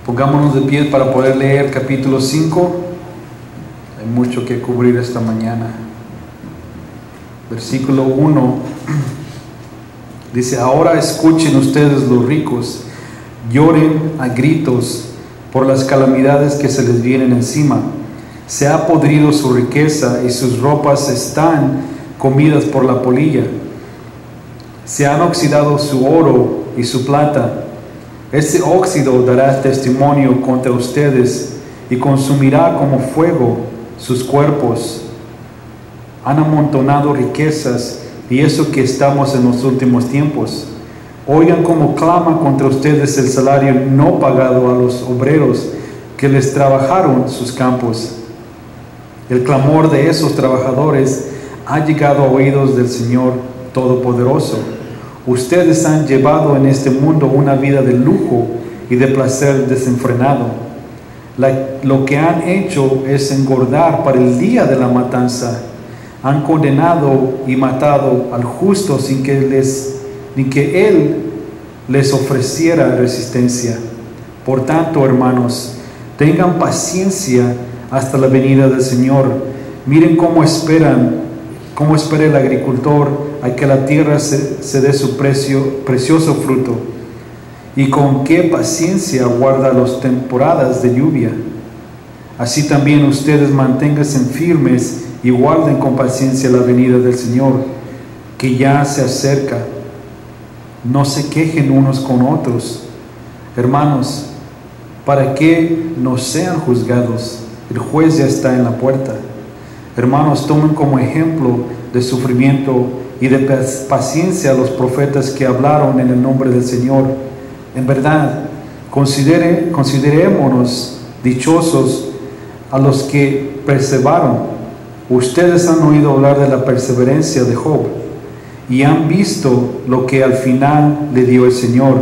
Pongámonos de pie para poder leer capítulo 5. Hay mucho que cubrir esta mañana. Versículo 1 dice: ahora escuchen ustedes los ricos, lloren a gritos por las calamidades que se les vienen encima. Se ha podrido su riqueza y sus ropas están comidas por la polilla. Se han oxidado su oro y su plata. Ese óxido dará testimonio contra ustedes y consumirá como fuego sus cuerpos. Han amontonado riquezas, y eso que estamos en los últimos tiempos. Oigan cómo clama contra ustedes el salario no pagado a los obreros que les trabajaron sus campos. El clamor de esos trabajadores ha llegado a oídos del Señor Todopoderoso. Ustedes han llevado en este mundo una vida de lujo y de placer desenfrenado. Lo que han hecho es engordar para el día de la matanza. Han condenado y matado al justo sin que Él les ofreciera resistencia. Por tanto, hermanos, tengan paciencia hasta la venida del Señor. Miren cómo espera el agricultor a que la tierra se dé su precioso fruto, y con qué paciencia guarda las temporadas de lluvia. Así también ustedes manténganse firmes y guarden con paciencia la venida del Señor, que ya se acerca. No se quejen unos con otros, hermanos, para que no sean juzgados. El juez ya está en la puerta. Hermanos, tomen como ejemplo de sufrimiento y de paciencia a los profetas que hablaron en el nombre del Señor. En verdad, considerémonos dichosos a los que perseveraron. Ustedes han oído hablar de la perseverancia de Job y han visto lo que al final le dio el Señor.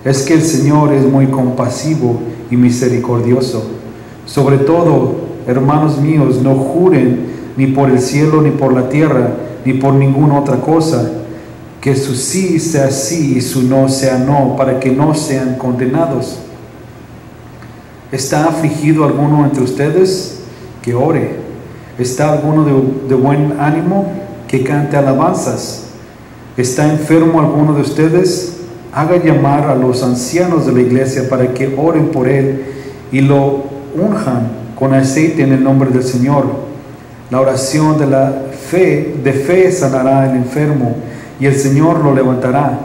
Es que el Señor es muy compasivo y misericordioso. Sobre todo, hermanos míos, no juren ni por el cielo, ni por la tierra, ni por ninguna otra cosa, que su sí sea sí y su no sea no, para que no sean condenados. ¿Está afligido alguno entre ustedes? Que ore. ¿Está alguno de buen ánimo? Que cante alabanzas. ¿Está enfermo alguno de ustedes? Haga llamar a los ancianos de la iglesia para que oren por él y lo unjan con aceite en el nombre del Señor. La oración de fe sanará al enfermo, y el Señor lo levantará.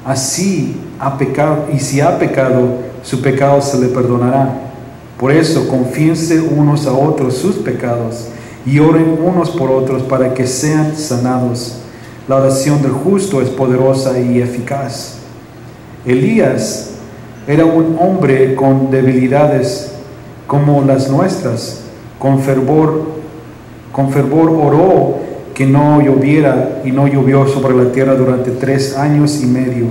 Así ha pecado, y si ha pecado, su pecado se le perdonará. Por eso, confíense unos a otros sus pecados, y oren unos por otros para que sean sanados. La oración del justo es poderosa y eficaz. Elías era un hombre con debilidades como las nuestras. Con fervor oró que no lloviera, y no llovió sobre la tierra durante 3 años y medio.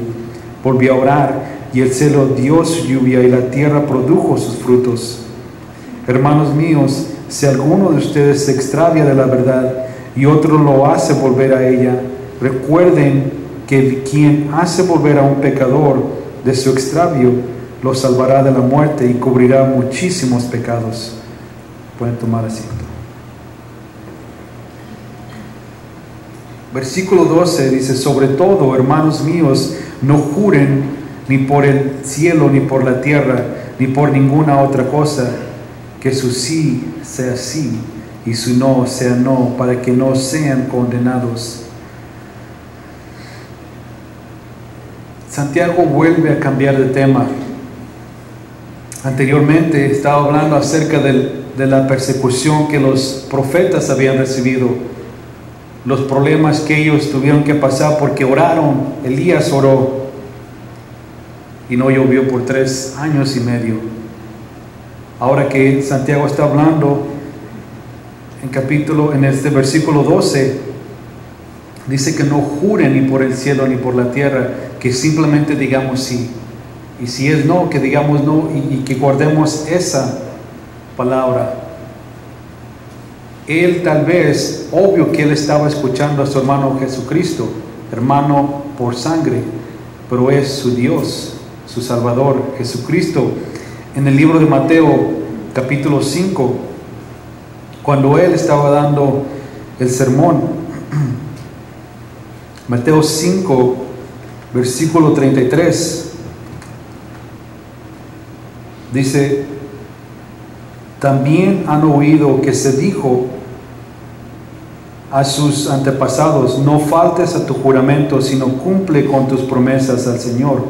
Volvió a orar, y el cielo dio su lluvia, y la tierra produjo sus frutos. Hermanos míos, si alguno de ustedes se extravia de la verdad y otro lo hace volver a ella, recuerden que quien hace volver a un pecador de su extravio lo salvará de la muerte y cubrirá muchísimos pecados. Pueden tomar asiento. Versículo 12 dice: sobre todo, hermanos míos, no juren ni por el cielo, ni por la tierra, ni por ninguna otra cosa, que su sí sea sí y su no sea no, para que no sean condenados. Santiago vuelve a cambiar de tema. Anteriormente estaba hablando acerca de la persecución que los profetas habían recibido, los problemas que ellos tuvieron que pasar porque oraron. Elías oró y no llovió por 3 años y medio. Ahora que Santiago está hablando en este versículo 12, dice que no juren ni por el cielo ni por la tierra, que simplemente digamos sí. Y si es no, que digamos no, y que guardemos esa palabra. Él tal vez, obvio que él estaba escuchando a su hermano Jesucristo, hermano por sangre, pero es su Dios, su Salvador. Jesucristo En el libro de Mateo, capítulo 5, cuando él estaba dando el sermón, Mateo 5, versículo 33, dice: también han oído que se dijo a sus antepasados: no faltes a tu juramento, sino cumple con tus promesas al Señor.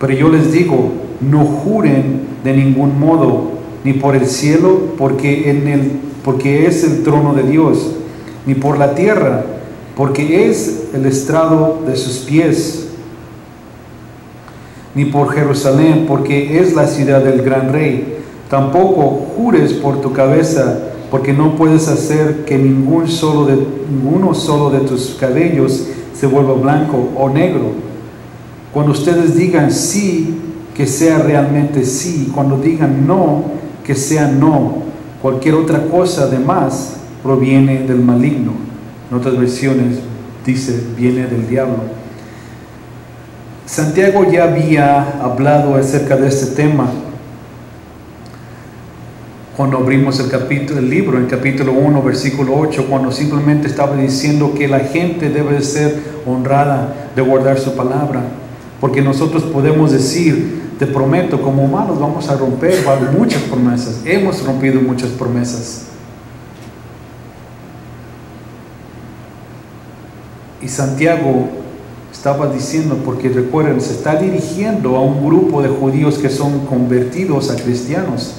Pero yo les digo, no juren de ningún modo, ni por el cielo, porque es el trono de Dios, ni por la tierra, porque es el estrado de sus pies, ni por Jerusalén, porque es la ciudad del gran rey. Tampoco jures por tu cabeza, porque no puedes hacer que ninguno solo de tus cabellos se vuelva blanco o negro. Cuando ustedes digan sí, que sea realmente sí. Cuando digan no, que sea no. Cualquier otra cosa además proviene del maligno. En otras versiones dice, viene del diablo. Santiago ya había hablado acerca de este tema cuando abrimos el libro, en capítulo 1, versículo 8, cuando simplemente estaba diciendo que la gente debe de ser honrada, de guardar su palabra. Porque nosotros podemos decir, te prometo, como humanos vamos a romper muchas promesas. Hemos rompido muchas promesas. Y Santiago estaba diciendo, porque recuerden, se está dirigiendo a un grupo de judíos que son convertidos a cristianos,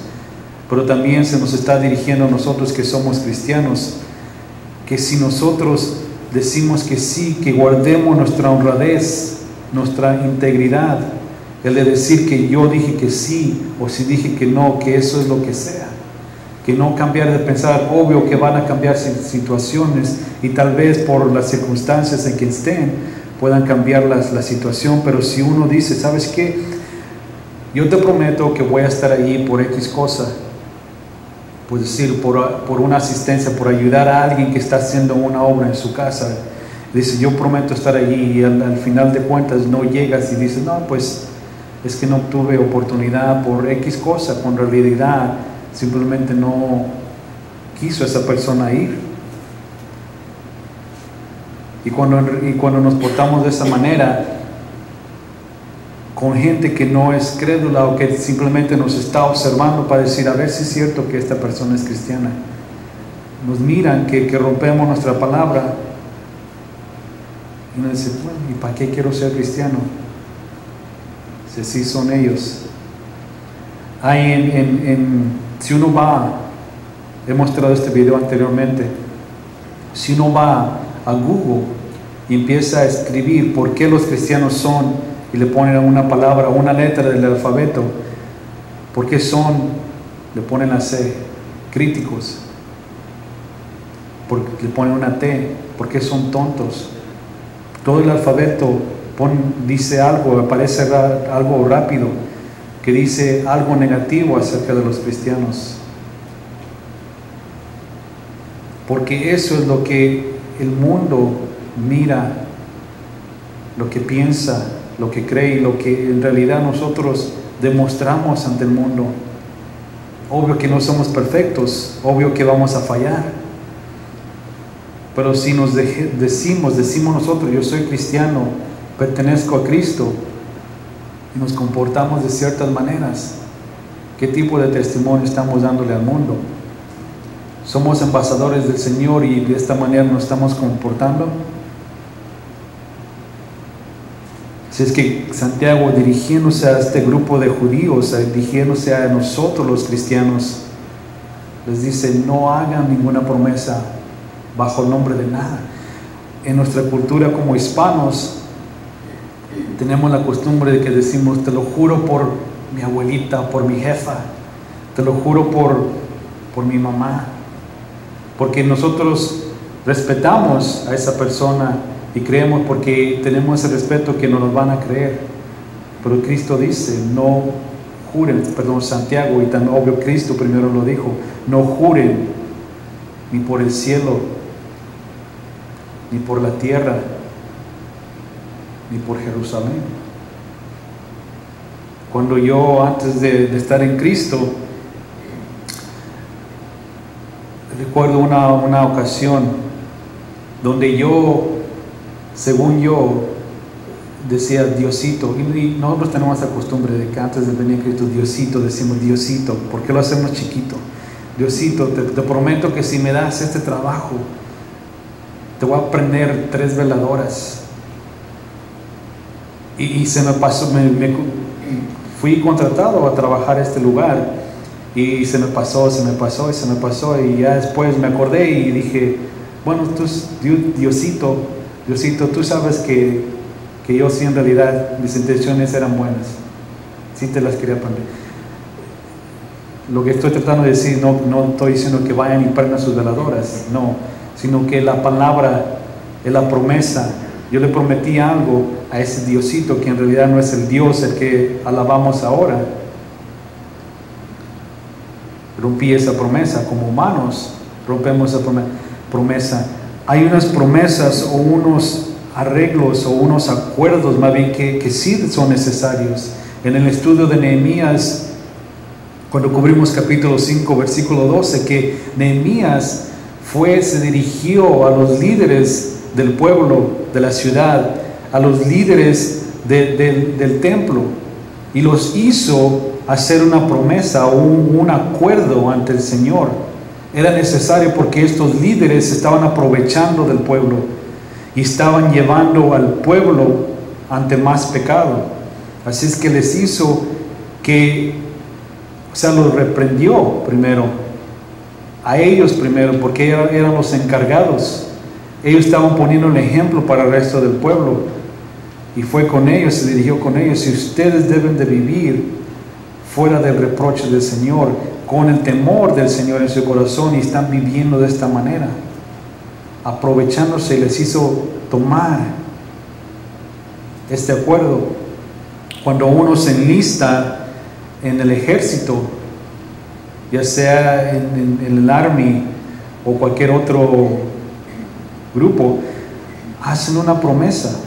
pero también se nos está dirigiendo a nosotros que somos cristianos, que si nosotros decimos que sí, que guardemos nuestra honradez, nuestra integridad, el de decir que yo dije que sí, o si dije que no, que eso es lo que sea, que no cambiar de pensar. Obvio que van a cambiar situaciones, y tal vez por las circunstancias en que estén, puedan cambiar la situación, pero si uno dice, ¿sabes qué? Yo te prometo que voy a estar ahí por X cosa, pues decir, por una asistencia, por ayudar a alguien que está haciendo una obra en su casa, dice, yo prometo estar allí, y al final de cuentas no llegas y dices, no, pues es que no tuve oportunidad por X cosa, con realidad simplemente no quiso esa persona ir. Y cuando nos portamos de esa manera con gente que no es crédula, o que simplemente nos está observando para decir, a ver si es cierto que esta persona es cristiana, nos miran que rompemos nuestra palabra, y uno dice, bueno, ¿y para qué quiero ser cristiano? Si así son ellos. Si uno va, he mostrado este video anteriormente, si uno va a Google y empieza a escribir por qué los cristianos son, y le ponen una palabra, una letra del alfabeto, ¿por qué son? Le ponen la C, críticos. Le ponen una T, ¿por qué son tontos? Todo el alfabeto dice algo, aparece algo rápido, que dice algo negativo acerca de los cristianos. Porque eso es lo que el mundo mira, lo que piensa, lo que cree, y lo que en realidad nosotros demostramos ante el mundo. Obvio que no somos perfectos, obvio que vamos a fallar, pero si nos decimos nosotros, yo soy cristiano, pertenezco a Cristo, y nos comportamos de ciertas maneras, ¿qué tipo de testimonio estamos dándole al mundo? ¿Somos embajadores del Señor y de esta manera nos estamos comportando? Si es que Santiago, dirigiéndose a este grupo de judíos, dirigiéndose a nosotros los cristianos, les dice, no hagan ninguna promesa bajo el nombre de nada. En nuestra cultura como hispanos, tenemos la costumbre de que decimos, te lo juro por mi abuelita, por mi jefa, te lo juro por mi mamá, porque nosotros respetamos a esa persona y creemos, porque tenemos ese respeto, que no nos van a creer. Pero Cristo dice, no juren, Santiago, y tan obvio Cristo primero lo dijo, no juren ni por el cielo, ni por la tierra, ni por Jerusalén. Cuando yo, antes de estar en Cristo, recuerdo una ocasión donde yo, según yo, decía Diosito, y nosotros tenemos esa costumbre de que antes de venir a Cristo, Diosito, decimos Diosito. ¿Por qué lo hacemos chiquito? Diosito, te prometo que si me das este trabajo, te voy a prender 3 veladoras. Y se me pasó, fui contratado a trabajar a este lugar, y se me pasó, y ya después me acordé y dije, bueno, tú, Diosito, tú sabes que yo sí, en realidad mis intenciones eran buenas, sí te las quería aprender. Lo que estoy tratando de decir, no estoy diciendo que vayan y prendan sus veladoras, no, sino que la palabra es la promesa. Yo le prometí algo a ese Diosito, que en realidad no es el Dios el que alabamos ahora. Rompí esa promesa. Como humanos rompemos esa promesa. Hay unas promesas o unos arreglos o unos acuerdos más bien que sí son necesarios. En el estudio de Nehemías, cuando cubrimos capítulo 5 versículo 12, que Nehemías se dirigió a los líderes del pueblo, de la ciudad, a los líderes del templo, y los hizo hacer una promesa o un acuerdo ante el Señor. Era necesario porque estos líderes estaban aprovechando del pueblo y estaban llevando al pueblo ante más pecado. Así es que les hizo los reprendió primero, a ellos primero, porque eran los encargados. Ellos estaban poniendo el ejemplo para el resto del pueblo, y fue con ellos, se dirigió con ellos: si ustedes deben de vivir fuera del reproche del Señor, con el temor del Señor en su corazón, y están viviendo de esta manera, aprovechándose, les hizo tomar este acuerdo. Cuando uno se enlista en el ejército, ya sea en el Army o cualquier otro grupo, hacen una promesa,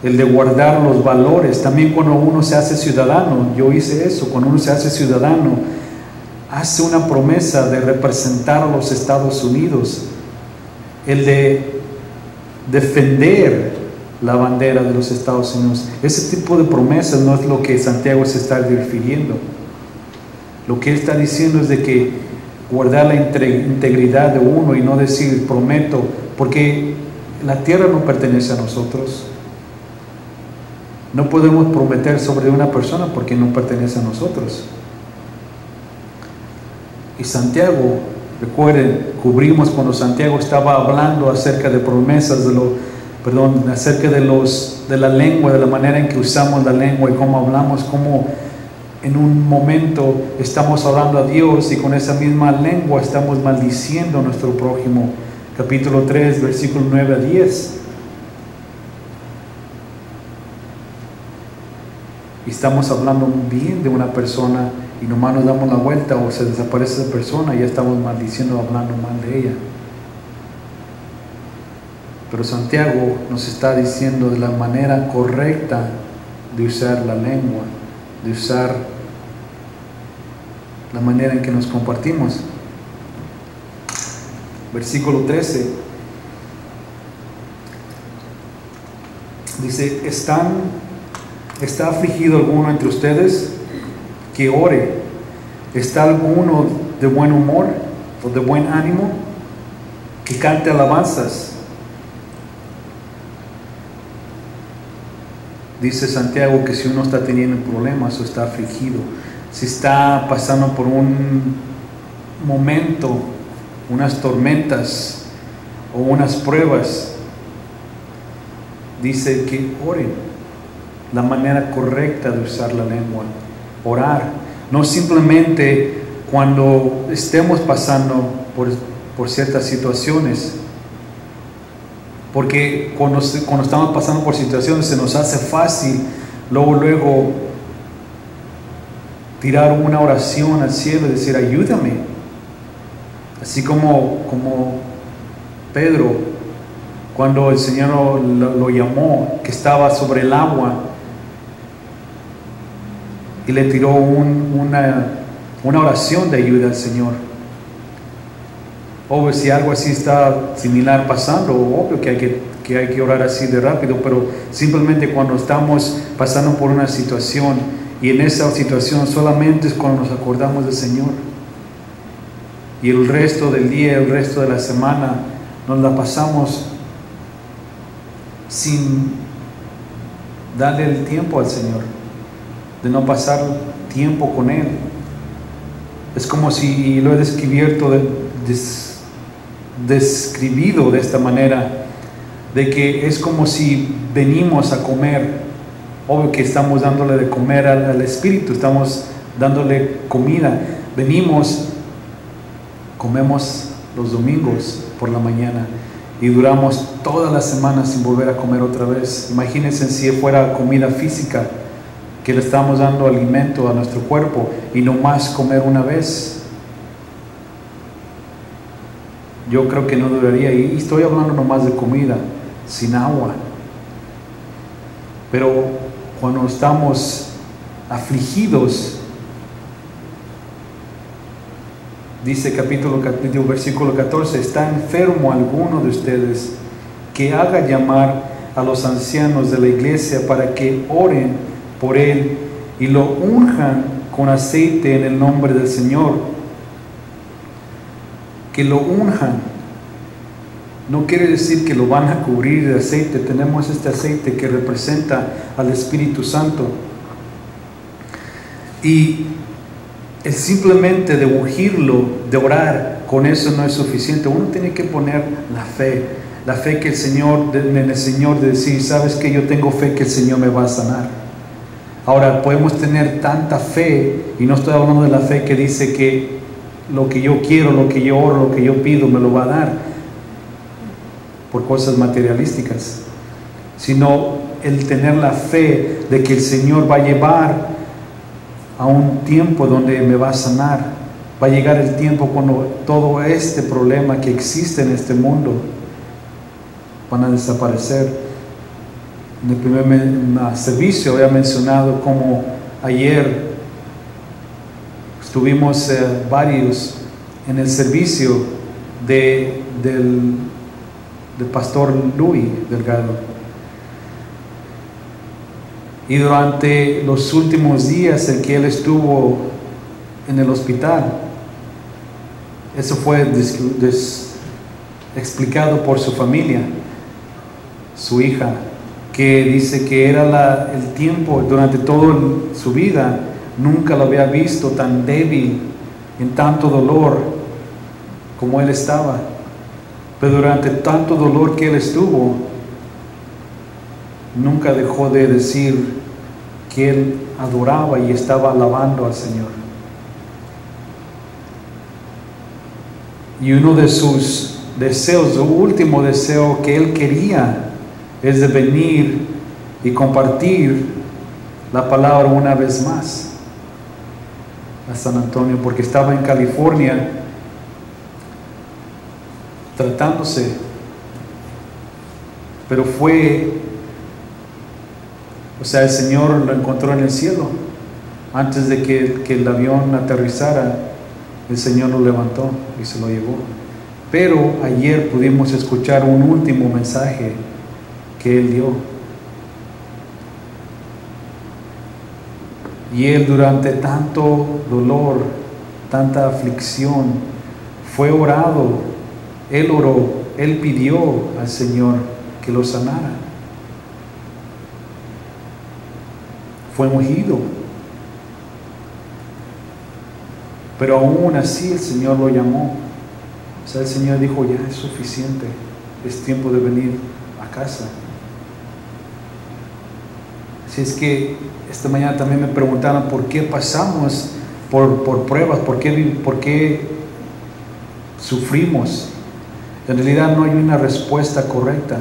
el de guardar los valores. También cuando uno se hace ciudadano, yo hice eso, cuando uno se hace ciudadano, hace una promesa de representar a los Estados Unidos, el de defender la bandera de los Estados Unidos. Ese tipo de promesas no es lo que Santiago se está refiriendo. Lo que él está diciendo es de que guardar la integridad de uno y no decir prometo, porque la tierra no pertenece a nosotros. No podemos prometer sobre una persona porque no pertenece a nosotros. Y Santiago, recuerden, cubrimos cuando Santiago estaba hablando acerca de promesas, acerca de la lengua, de la manera en que usamos la lengua y cómo hablamos, cómo en un momento estamos hablando a Dios y con esa misma lengua estamos maldiciendo a nuestro prójimo. Capítulo 3, versículos 9 a 10. Y estamos hablando bien de una persona y nomás nos damos la vuelta o se desaparece esa persona y ya estamos maldiciendo, hablando mal de ella. Pero Santiago nos está diciendo de la manera correcta de usar la lengua, de usar la manera en que nos compartimos. Versículo 13 dice: ¿Está afligido alguno entre ustedes? Que ore. ¿Está alguno de buen humor o de buen ánimo? Que cante alabanzas. Dice Santiago que si uno está teniendo problemas o está afligido, si está pasando por un momento, unas tormentas o unas pruebas, dice que oren. La manera correcta de usar la lengua, orar, no simplemente cuando estemos pasando por ciertas situaciones, porque cuando estamos pasando por situaciones se nos hace fácil luego tirar una oración al cielo y decir ayúdame, así como Pedro, cuando el Señor lo llamó, que estaba sobre el agua. y le tiró una oración de ayuda al Señor. Obvio, si algo así está similar pasando, obvio que hay que orar así de rápido, pero simplemente cuando estamos pasando por una situación y en esa situación solamente es cuando nos acordamos del Señor. Y el resto del día, el resto de la semana, nos la pasamos sin darle el tiempo al Señor, de no pasar tiempo con Él. Es como si, lo he descrito de esta manera, de que es como si venimos a comer. Obvio que estamos dándole de comer al Espíritu, estamos dándole comida. Venimos, comemos los domingos por la mañana y duramos toda la semana sin volver a comer otra vez. Imagínense si fuera comida física, que le estamos dando alimento a nuestro cuerpo y no más comer una vez. Yo creo que no duraría, y estoy hablando nomás de comida, sin agua. Pero cuando estamos afligidos, dice versículo 14, ¿está enfermo alguno de ustedes? Que haga llamar a los ancianos de la iglesia para que oren por él y lo unjan con aceite en el nombre del Señor. Que lo unjan no quiere decir que lo van a cubrir de aceite. Tenemos este aceite que representa al Espíritu Santo, y es simplemente de ungirlo, de orar, con eso no es suficiente. Uno tiene que poner la fe que el Señor, en el Señor, de decir, sabes que yo tengo fe que el Señor me va a sanar. Ahora, podemos tener tanta fe, y no estoy hablando de la fe que dice que lo que yo quiero, lo que yo oro, lo que yo pido me lo va a dar por cosas materialísticas, sino el tener la fe de que el Señor va a llevar a un tiempo donde me va a sanar. Va a llegar el tiempo cuando todo este problema que existe en este mundo van a desaparecer. En el primer servicio había mencionado como ayer estuvimos varios en el servicio del pastor Luis Delgado, y durante los últimos días en que él estuvo en el hospital, eso fue explicado por su familia, su hija, que dice que era el tiempo, durante toda su vida nunca lo había visto tan débil, en tanto dolor como él estaba. Pero durante tanto dolor que él estuvo, nunca dejó de decir que él adoraba y estaba alabando al Señor. Y uno de sus deseos, su último deseo que él quería, es de venir y compartir la palabra una vez más a San Antonio, porque estaba en California tratándose, pero el Señor lo encontró en el cielo. Antes de que el avión aterrizara, el Señor lo levantó y se lo llevó. Pero ayer pudimos escuchar un último mensaje que Él dio. Y Él, durante tanto dolor, tanta aflicción, fue orado. Él oró, Él pidió al Señor que lo sanara. Fue ungido. Pero aún así el Señor lo llamó. O sea, el Señor dijo, ya es suficiente, es tiempo de venir a casa. Así es que esta mañana también me preguntaron por qué pasamos por pruebas, por qué sufrimos. En realidad no hay una respuesta correcta.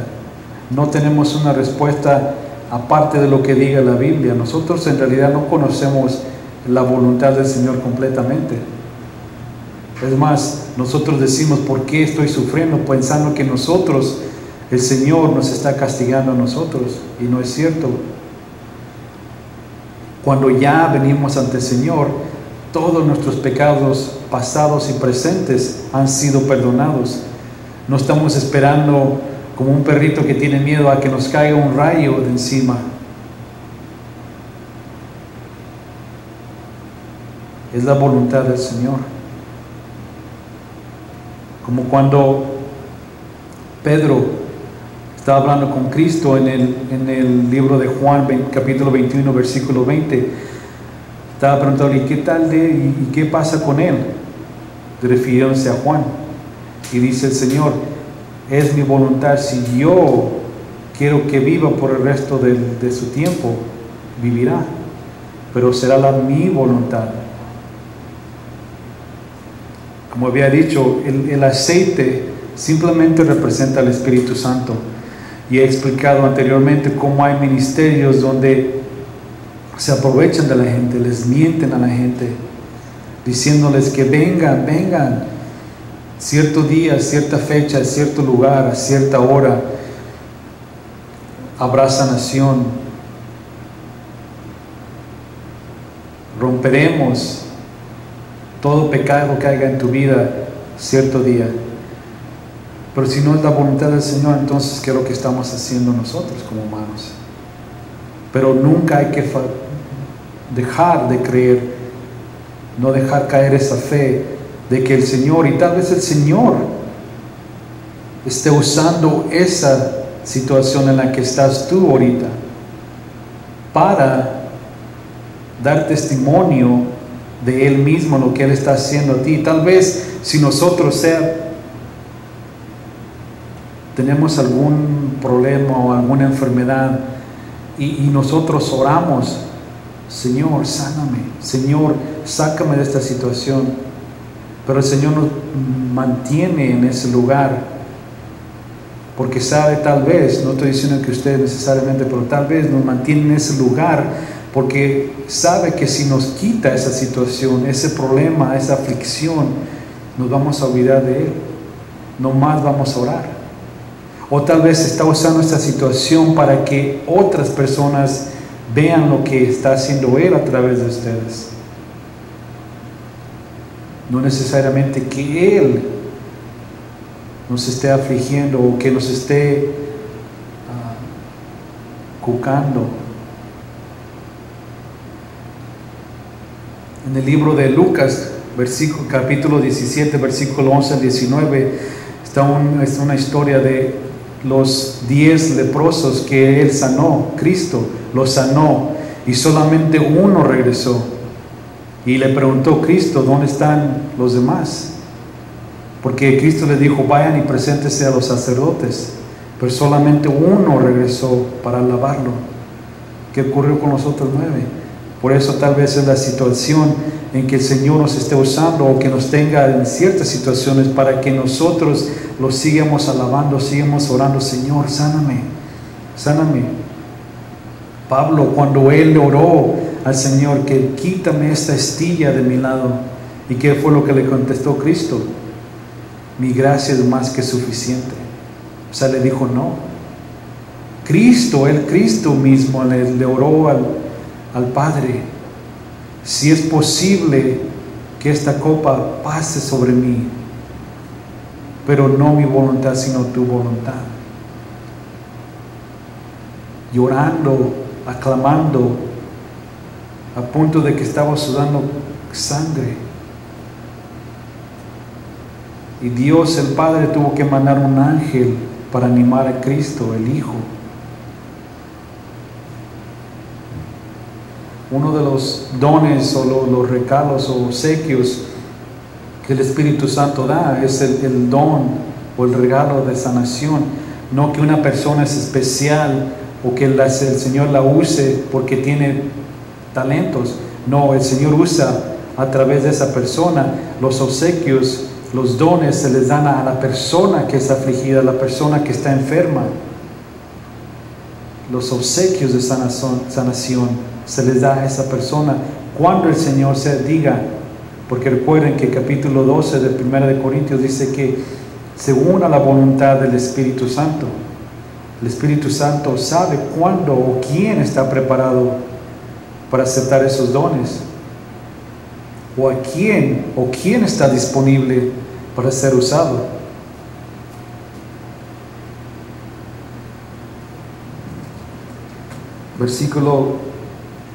No tenemos una respuesta aparte de lo que diga la Biblia. Nosotros en realidad no conocemos la voluntad del Señor completamente. Es más, nosotros decimos, ¿por qué estoy sufriendo? Pensando que nosotros, el Señor nos está castigando a nosotros, y no es cierto. cuando ya venimos ante el Señor, todos nuestros pecados pasados y presentes han sido perdonados. No estamos esperando como un perrito que tiene miedo a que nos caiga un rayo de encima. Es la voluntad del Señor. Como cuando Pedro estaba hablando con Cristo en el libro de Juan, capítulo 21, versículo 20. Estaba preguntando, ¿y qué tal y qué pasa con él? Refiriéndose a Juan. Y dice el Señor, es mi voluntad, si yo quiero que viva por el resto de su tiempo, vivirá. Pero será mi voluntad. Como había dicho, el aceite simplemente representa al Espíritu Santo. Y he explicado anteriormente cómo hay ministerios donde se aprovechan de la gente, les mienten a la gente, diciéndoles que vengan, cierto día, cierta fecha, cierto lugar, a cierta hora, habrá sanación, romperemos todo pecado que haya en tu vida cierto día. Pero si no es la voluntad del Señor, entonces ¿qué es lo que estamos haciendo nosotros como humanos? Pero nunca hay que dejar de creer, no dejar caer esa fe de que el Señor, y tal vez el Señor esté usando esa situación en la que estás tú ahorita para dar testimonio de Él mismo, lo que Él está haciendo a ti. Tal vez si nosotros tenemos algún problema o alguna enfermedad y nosotros oramos, Señor, sáname, Señor, sácame de esta situación, pero el Señor nos mantiene en ese lugar porque sabe, tal vez, no estoy diciendo que usted necesariamente, pero tal vez nos mantiene en ese lugar porque sabe que si nos quita esa situación, ese problema, esa aflicción, nos vamos a olvidar de Él, no más vamos a orar. O tal vez está usando esta situación para que otras personas vean lo que está haciendo Él a través de ustedes. No necesariamente que Él nos esté afligiendo o que nos esté cucando. En el libro de Lucas, capítulo 17, versículo 11 al 19, está una historia de los 10 leprosos que Él sanó. Cristo los sanó y solamente uno regresó. Y le preguntó Cristo, ¿dónde están los demás? Porque Cristo le dijo, vayan y preséntense a los sacerdotes. Pero solamente uno regresó para alabarlo. ¿Qué ocurrió con los otros 9? Por eso tal vez es la situación en que el Señor nos esté usando o que nos tenga en ciertas situaciones para que nosotros lo sigamos alabando, sigamos orando. Señor, sáname, sáname. Pablo, cuando él oró al Señor que quítame esta estilla de mi lado, ¿y qué fue lo que le contestó Cristo? Mi gracia es más que suficiente. O sea, le dijo no. Cristo mismo le oró al Padre, si es posible que esta copa pase sobre mí, pero no mi voluntad sino tu voluntad. Llorando, aclamando, a punto de que estaba sudando sangre. Y Dios el Padre tuvo que mandar un ángel para animar a Cristo, el Hijo. Uno de los dones o los regalos o obsequios que el Espíritu Santo da es el don o el regalo de sanación. No que una persona es especial o que el Señor la use porque tiene talentos. No, el Señor usa a través de esa persona los obsequios, los dones se les dan a la persona que es afligida, a la persona que está enferma. Los obsequios de sanación se les da a esa persona cuando el Señor se diga, porque recuerden que el capítulo 12 de 1 de Corintios dice que según a la voluntad del Espíritu Santo, el Espíritu Santo sabe cuándo o quién está preparado para aceptar esos dones? ¿O a quién o quién está disponible para ser usado? Versículo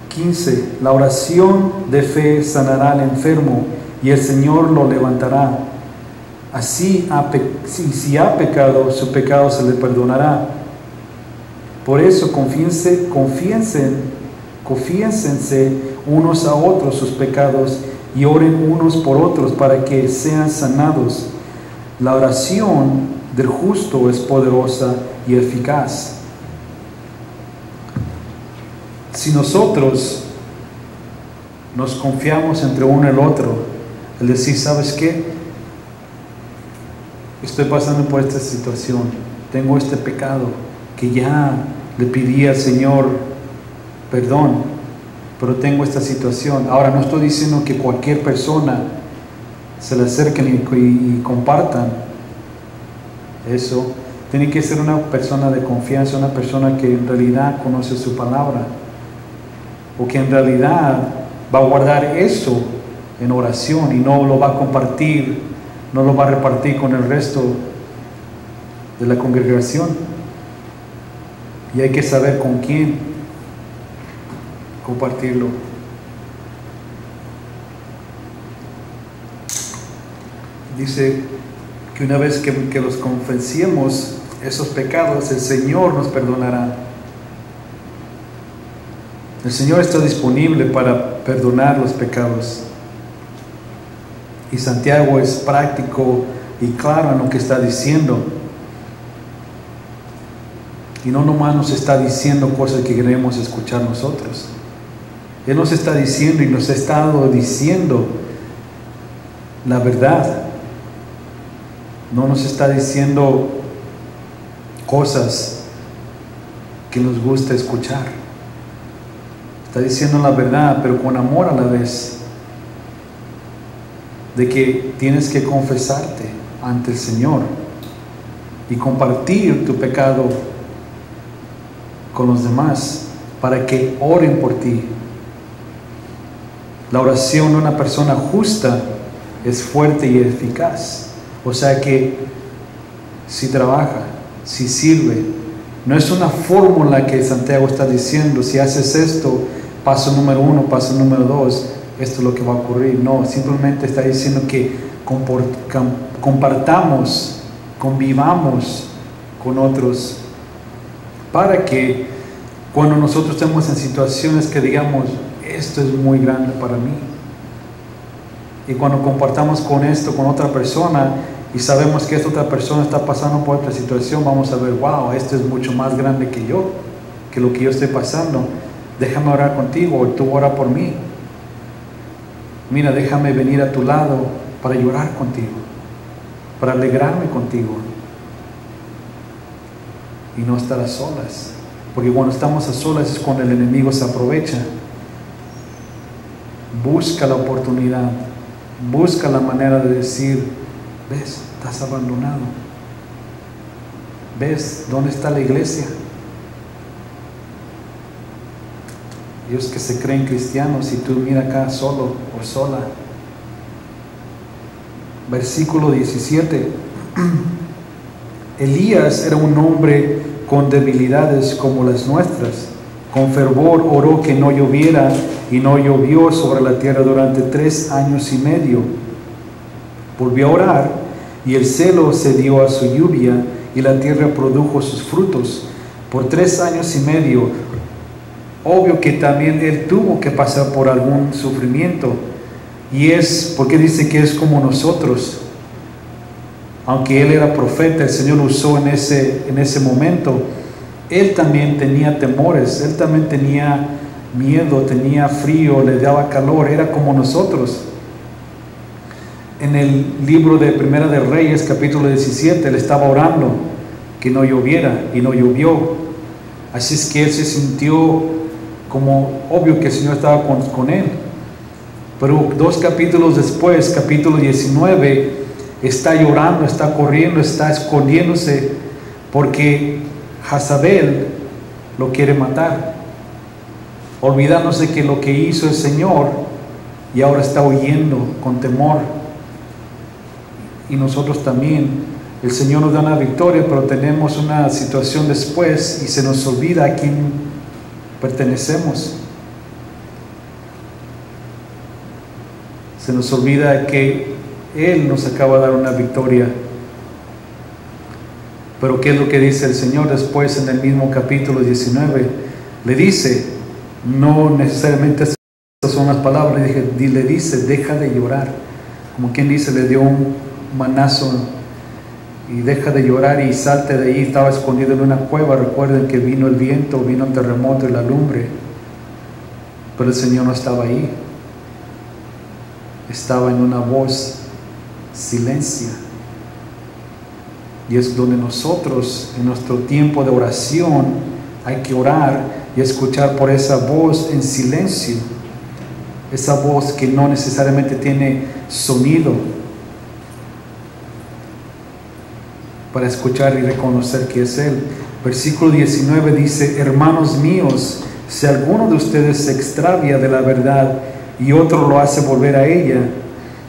15. La oración de fe sanará al enfermo y el Señor lo levantará. Así, si ha pecado, su pecado se le perdonará. Por eso confiénsense unos a otros sus pecados y oren unos por otros para que sean sanados. La oración del justo es poderosa y eficaz. Si nosotros nos confiamos entre uno y el otro, el decir, ¿sabes qué? Estoy pasando por esta situación, tengo este pecado que ya le pedí al Señor perdón, pero tengo esta situación. Ahora, no estoy diciendo que cualquier persona se le acerquen y compartan eso. Tiene que ser una persona de confianza, una persona que en realidad conoce su palabra, o que en realidad va a guardar eso en oración y no lo va a compartir, no lo va a repartir con el resto de la congregación. Y hay que saber con quién compartirlo. Dice que una vez que los confesemos esos pecados, el Señor nos perdonará. El Señor está disponible para perdonar los pecados. Y Santiago es práctico y claro en lo que está diciendo. Y no nomás nos está diciendo cosas que queremos escuchar nosotros. Él nos está diciendo y nos ha estado diciendo la verdad. No nos está diciendo cosas que nos gusta escuchar. Está diciendo la verdad, pero con amor a la vez. De que tienes que confesarte ante el Señor y compartir tu pecado con los demás para que oren por ti. La oración de una persona justa es fuerte y eficaz. O sea que si trabaja, si sirve, no es una fórmula que Santiago está diciendo, si haces esto, paso número 1, paso número 2, esto es lo que va a ocurrir. No, simplemente está diciendo que compartamos, convivamos con otros, para que cuando nosotros estemos en situaciones que digamos, esto es muy grande para mí, y cuando compartamos con esto con otra persona y sabemos que esta otra persona está pasando por otra situación, vamos a ver, wow, esto es mucho más grande que yo, que lo que yo estoy pasando. Déjame orar contigo, o tú ora por mí. Mira, déjame venir a tu lado para llorar contigo, para alegrarme contigo y no estar a solas, porque cuando estamos a solas es cuando el enemigo se aprovecha. Busca la oportunidad, busca la manera de decir, ves, estás abandonado, ves, ¿dónde está la iglesia? Ellos que se creen cristianos y tú mira acá solo o sola. Versículo 17. Elías era un hombre con debilidades como las nuestras. Con fervor oró que no lloviera y no llovió sobre la tierra durante 3 años y medio. Volvió a orar y el cielo cedió a su lluvia y la tierra produjo sus frutos. Por 3 años y medio, obvio que también él tuvo que pasar por algún sufrimiento. Y es porque dice que es como nosotros. Aunque él era profeta, el Señor lo usó en ese momento. Él también tenía temores, él también tenía miedo, tenía frío, le daba calor, era como nosotros. En el libro de Primera de Reyes, capítulo 17, él estaba orando que no lloviera y no llovió. Así es que él se sintió como obvio que el Señor estaba con él. Pero 2 capítulos después, capítulo 19, está llorando, está corriendo, está escondiéndose porque Jezabel lo quiere matar. olvidándose que lo que hizo el Señor y ahora está huyendo con temor. Y nosotros también, el Señor nos da una victoria, pero tenemos una situación después y se nos olvida a quién pertenecemos. Se nos olvida que Él nos acaba de dar una victoria. Pero ¿qué es lo que dice el Señor después en el mismo capítulo 19? Le dice, no necesariamente estas son las palabras, le dice, deja de llorar. Como quien dice, le dio un manazo y deja de llorar y salte de ahí. Estaba escondido en una cueva. Recuerden que vino el viento, vino el terremoto y la lumbre, pero el Señor no estaba ahí. Estaba en una voz, silencia. Y es donde nosotros, en nuestro tiempo de oración, hay que orar y escuchar por esa voz en silencio. Esa voz que no necesariamente tiene sonido, para escuchar y reconocer que es Él. Versículo 19 dice, hermanos míos, si alguno de ustedes se extravía de la verdad y otro lo hace volver a ella,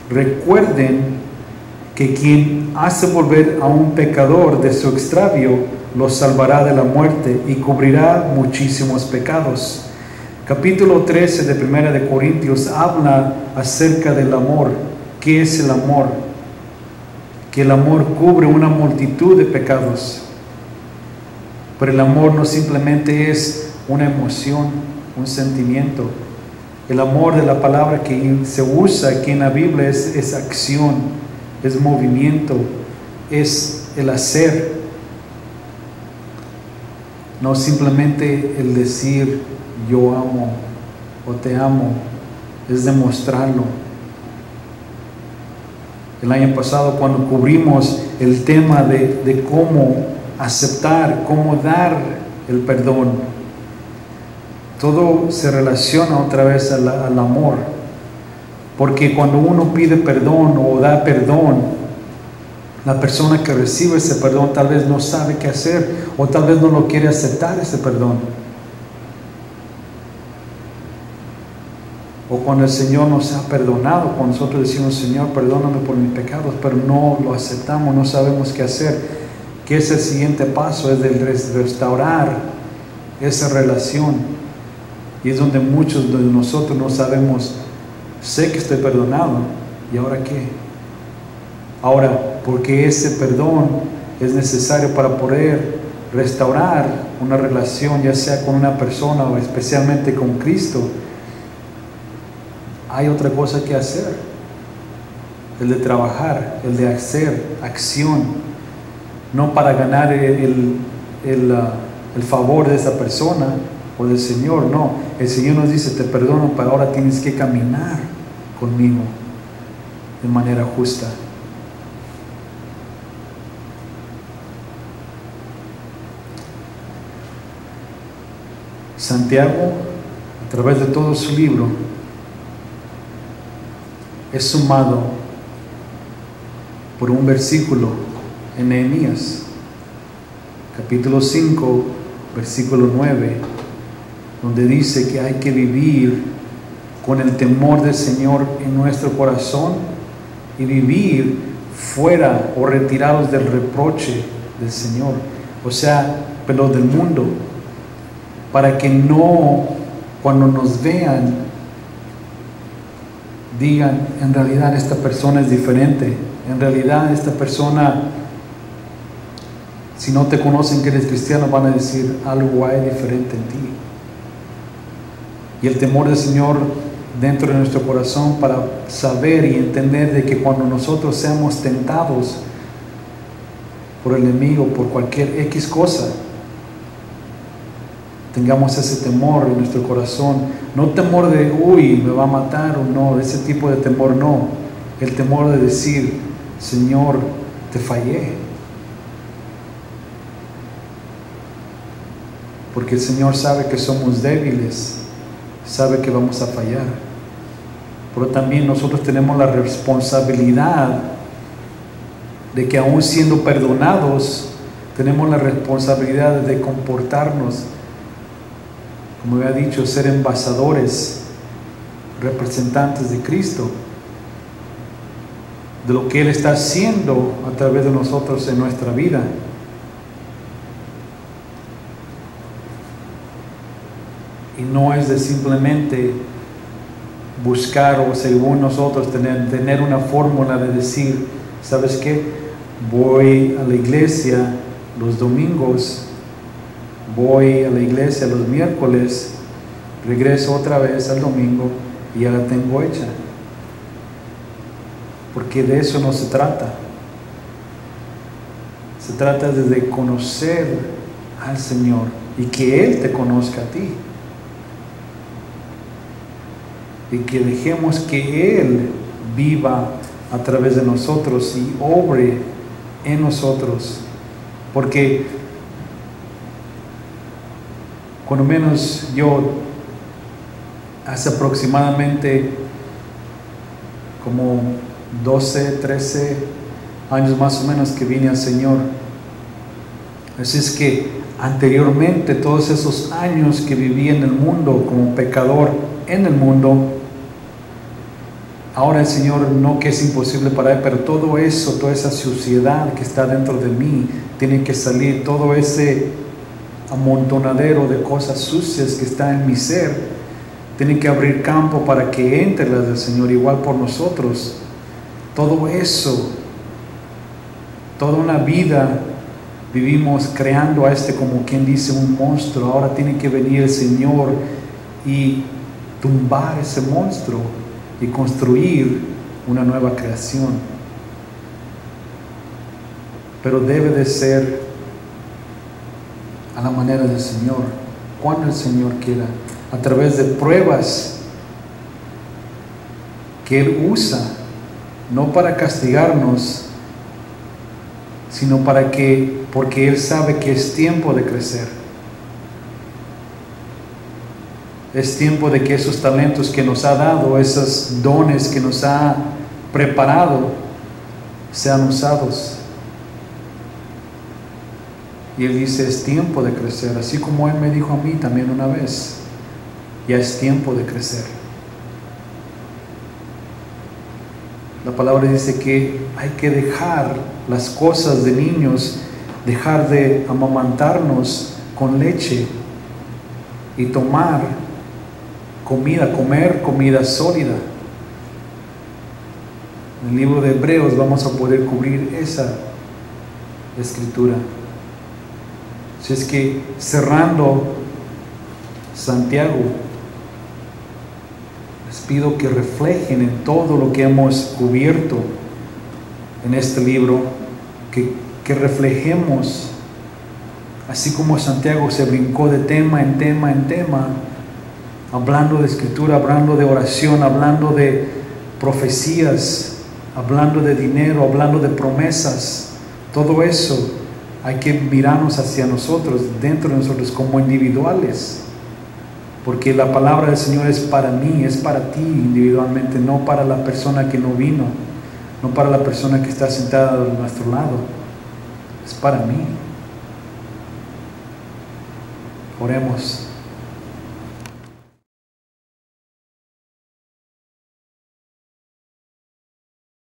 recuerden que quien hace volver a un pecador de su extravio lo salvará de la muerte y cubrirá muchísimos pecados. Capítulo 13 de Primera de Corintios habla acerca del amor. ¿Qué es el amor? Que el amor cubre una multitud de pecados. Pero el amor no simplemente es una emoción, un sentimiento. El amor de la palabra que se usa aquí en la Biblia es acción, es movimiento, es el hacer. No simplemente el decir yo amo o te amo, es demostrarlo. El año pasado, cuando cubrimos el tema de cómo aceptar, cómo dar el perdón, todo se relaciona otra vez al amor. Porque cuando uno pide perdón o da perdón, la persona que recibe ese perdón tal vez no sabe qué hacer, o tal vez no lo quiere aceptar ese perdón. O cuando el Señor nos ha perdonado, cuando nosotros decimos, Señor, perdóname por mis pecados, pero no lo aceptamos, no sabemos qué hacer. ¿Qué es el siguiente paso? Es de restaurar esa relación. Y es donde muchos de nosotros no sabemos, sé que estoy perdonado, ¿y ahora qué? Ahora, porque ese perdón es necesario para poder restaurar una relación, ya sea con una persona o especialmente con Cristo, hay otra cosa que hacer, el de trabajar, el de hacer acción, no para ganar el favor de esa persona o del Señor, no. El Señor nos dice, te perdono, pero ahora tienes que caminar conmigo de manera justa. Santiago, a través de todo su libro, es sumado por un versículo en Nehemías, capítulo 5, versículo 9, donde dice que hay que vivir con el temor del Señor en nuestro corazón y vivir fuera o retirados del reproche del Señor, o sea, pero del mundo, para que no, cuando nos vean, digan, en realidad esta persona es diferente, en realidad esta persona, si no te conocen que eres cristiano, van a decir, algo hay diferente en ti. Y el temor del Señor dentro de nuestro corazón para saber y entender de que cuando nosotros seamos tentados por el enemigo, por cualquier X cosa, tengamos ese temor en nuestro corazón. No temor de, uy, me va a matar o no, ese tipo de temor no. El temor de decir, Señor, te fallé. Porque el Señor sabe que somos débiles, sabe que vamos a fallar. Pero también nosotros tenemos la responsabilidad de que aún siendo perdonados, tenemos la responsabilidad de comportarnos como había dicho, ser embajadores, representantes de Cristo, de lo que Él está haciendo a través de nosotros en nuestra vida. Y no es de simplemente buscar o según nosotros tener una fórmula de decir, ¿sabes qué? Voy a la iglesia los domingos, voy a la iglesia los miércoles, regreso otra vez al domingo y ya la tengo hecha. Porque de eso no se trata. Se trata de conocer al Señor y que Él te conozca a ti. Y que dejemos que Él viva a través de nosotros y obre en nosotros. Porque cuando menos yo, hace aproximadamente como 12, 13 años más o menos que vine al Señor. Así es que anteriormente, todos esos años que viví en el mundo como pecador en el mundo, ahora el Señor, no que es imposible para Él, pero todo eso, toda esa suciedad que está dentro de mí, tiene que salir. Todo ese amontonadero de cosas sucias que está en mi ser, tiene que abrir campo para que entre las del Señor, igual por nosotros. Todo eso, toda una vida vivimos creando a como quien dice, un monstruo. Ahora tiene que venir el Señor y tumbar ese monstruo y construir una nueva creación. Pero debe de ser a la manera del Señor, cuando el Señor quiera, a través de pruebas que Él usa, no para castigarnos, sino porque Él sabe que es tiempo de crecer. Es tiempo de que esos talentos que nos ha dado, esos dones que nos ha preparado, sean usados. Y Él dice, es tiempo de crecer, así como Él me dijo a mí también una vez, ya es tiempo de crecer. La palabra dice que hay que dejar las cosas de niños, dejar de amamantarnos con leche y tomar comida, comer comida sólida. En el libro de Hebreos vamos a poder cubrir esa escritura. Si es que cerrando Santiago, les pido que reflejen en todo lo que hemos cubierto en este libro, que reflejemos, así como Santiago se brincó de tema en tema en tema, hablando de escritura, hablando de oración, hablando de profecías, hablando de dinero, hablando de promesas. Todo eso hay que mirarnos hacia nosotros, dentro de nosotros como individuales, porque la palabra del Señor es para mí, es para ti individualmente, no para la persona que no vino, no para la persona que está sentada a nuestro lado, es para mí. Oremos.